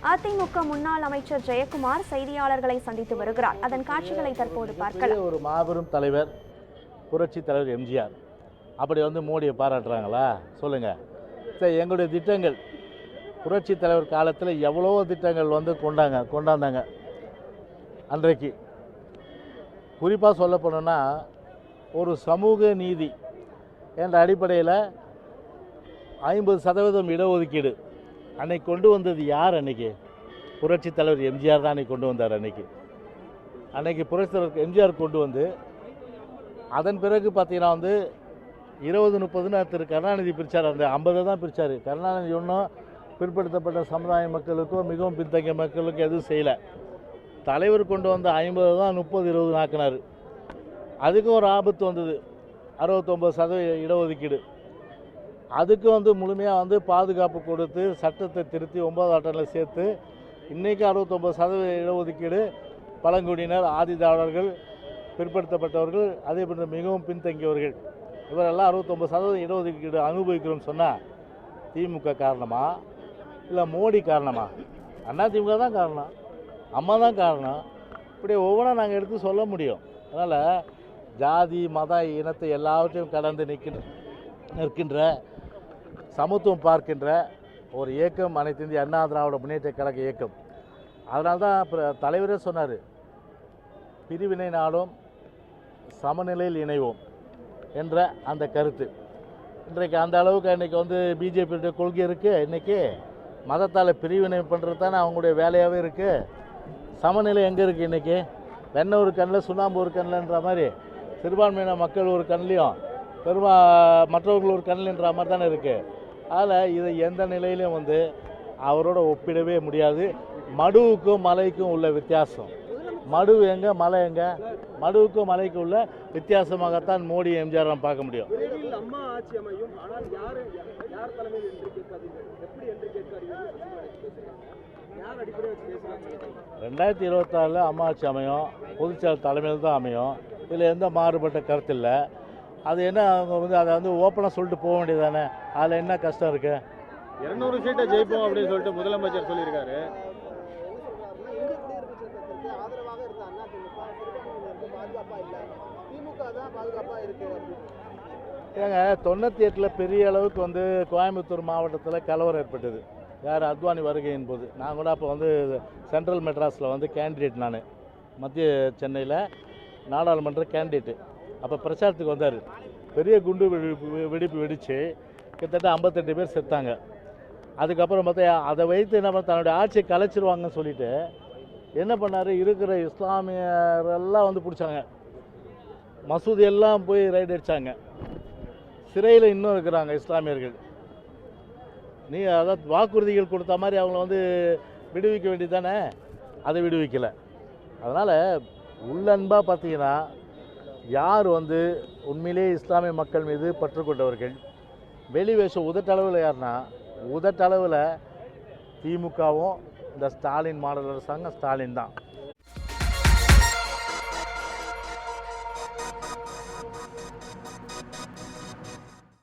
அதிமுக முன்னாள் அமைச்சர் ஜெயக்குமார் செய்தியாளர்களை சந்தித்து வருகிறார். அதன் காட்சிகளை தற்போது பார்க்கலாம். ஒரு மாபெரும் தலைவர், புரட்சி தலைவர் எம்ஜிஆர். அப்படி மோடியை பாராட்டுறாங்களா? சொல்லுங்க. சரி, எங்களுடைய திட்டங்கள் புரட்சி தலைவர் காலத்தில் எவ்வளோ திட்டங்கள் கொண்டாந்தாங்க. அன்றைக்கு குறிப்பாக சொல்ல போனோன்னா ஒரு சமூக நீதி என்ற அடிப்படையில் 50% இடஒதுக்கீடு அன்னைக்கு கொண்டு வந்தது யார்? அன்னைக்கு புரட்சி தலைவர் எம்ஜிஆர் தான் அன்னைக்கு கொண்டு வந்தார். அன்னைக்கு புரட்சி தலைவர் எம்ஜிஆர் கொண்டு வந்து அதன் பிறகு பார்த்தீங்கன்னா 20-30 திரு கருணாநிதி பிரித்தார். அந்த 50 தான் பிரித்தார். கருணாநிதி ஒன்றும் பிற்படுத்தப்பட்ட சமுதாய மக்களுக்கும் மிகவும் பின்தங்கிய மக்களுக்கும் எதுவும் செய்யலை. தலைவர் கொண்டு வந்த 50 தான் 30-20 ஆக்கினார். அதுக்கும் ஒரு ஆபத்து வந்தது. 69% இடஒதுக்கீடு. அதுக்கு முழுமையாக பாதுகாப்பு கொடுத்து சட்டத்தை திருத்தி 9வது அட்டவணையில் சேர்த்து இன்றைக்கி 69% இடஒதுக்கீடு பழங்குடியினர், ஆதி திராவிடர்கள், பிற்படுத்தப்பட்டவர்கள், அதே போன்ற மிகவும் பின்தங்கியவர்கள் இவரெல்லாம் 69% இடஒதுக்கீடு அனுபவிக்கிறோம்னு சொன்னால் திமுக காரணமா இல்லை மோடி காரணமா? அதிமுக தான் காரணம், அம்மா தான் காரணம். இப்படி ஒவ்வொன்றா நாங்கள் எடுத்து சொல்ல முடியும். அதனால் ஜாதி மத இனத்தை எல்லாவற்றையும் கடந்து நிற்கின்ற சமத்துவம் பார்க்கின்ற ஒரு இயக்கம் அனைத்து இந்திய அண்ணா திராவிட முன்னேற்ற கழக இயக்கம். அதனால்தான் தலைவரே சொன்னார், பிரிவினை நாடும் சமநிலையில் இணைவோம் என்ற அந்த கருத்து. இன்றைக்கு அந்த அளவுக்கு இன்றைக்கி பிஜேபியுடைய கொள்கை இருக்குது. இன்றைக்கி மதத்தால் பிரிவினை பண்ணுறது தானே அவங்களுடைய வேலையாகவே இருக்குது. சமநிலை எங்கே இருக்குது? இன்றைக்கி வெண்ணெய் ஒரு கண்ணில் சுண்ணாம்பு ஒரு கண்ணில்ன்ற மாதிரி சிறுபான்மையின மக்கள் ஒரு கண்ணிலையும் மற்றவர்கள் ஒரு கண்ணில்ன்ற மாதிரி தானே இருக்குது. அதில் இதை எந்த நிலையிலையும் அவரோட ஒப்பிடவே முடியாது. மடுவுக்கும் மலைக்கும் உள்ள வித்தியாசம். மடு எங்கே, மலை எங்கே? மடுவுக்கும் மலைக்கும் உள்ள வித்தியாசமாகத்தான் மோடி எம்ஜிஆர் நாம் பார்க்க முடியும். 2026 அம்மா ஆட்சி அமையும், பொதுச்செயலாளர் தலைமையில் தான் அமையும். இதில் எந்த மாறுபட்ட கருத்து இல்லை. அது என்ன, அவங்க அதை ஓப்பனாக சொல்லிட்டு போக வேண்டியது தானே. அதில் என்ன கஷ்டம் இருக்குது? 200 சீட்டை ஜெயிப்போம் அப்படின்னு சொல்லிட்டு முதலமைச்சர் சொல்லியிருக்காரு. ஏங்க, 98 பெரிய அளவுக்கு கோயம்புத்தூர் மாவட்டத்தில் கலவரம் ஏற்பட்டது. யார்? அத்வானி வருகையின் போது. நான் கூட அப்போ சென்ட்ரல் மெட்ராஸில் கேண்டிடேட். நான் மத்திய சென்னையில் நாடாளுமன்ற கேண்டிடேட்டு. அப்போ பிரச்சாரத்துக்கு வந்தார். பெரிய குண்டு வெடிப்பு வெடித்து கிட்டத்தட்ட 58 பேர் செத்தாங்க. அதுக்கப்புறம் பார்த்தா அதை வைத்து என்ன பண்ண, தன்னுடைய ஆட்சியை கலைச்சிருவாங்கன்னு சொல்லிட்டு என்ன பண்ணார், இருக்கிற இஸ்லாமியரெல்லாம் பிடிச்சாங்க. மசூதி எல்லாம் போய் ரைடு அடித்தாங்க. சிறையில் இன்னும் இருக்கிறாங்க இஸ்லாமியர்கள். நீ அதாவது வாக்குறுதிகள் கொடுத்த மாதிரி அவங்கள விடுவிக்க வேண்டியது தானே. அதை விடுவிக்கலை. அதனால் உள்ளன்பாக பார்த்தீங்கன்னா யார் உண்மையிலே இஸ்லாமிய மக்கள் மீது பற்று கொண்டவர்கள், வெளி வேஷம் உதட்டளவில் யாருன்னா, உதட்டளவில் திமுகவும் இந்த ஸ்டாலின் மாடல் அரசாங்கம் ஸ்டாலின் தான்.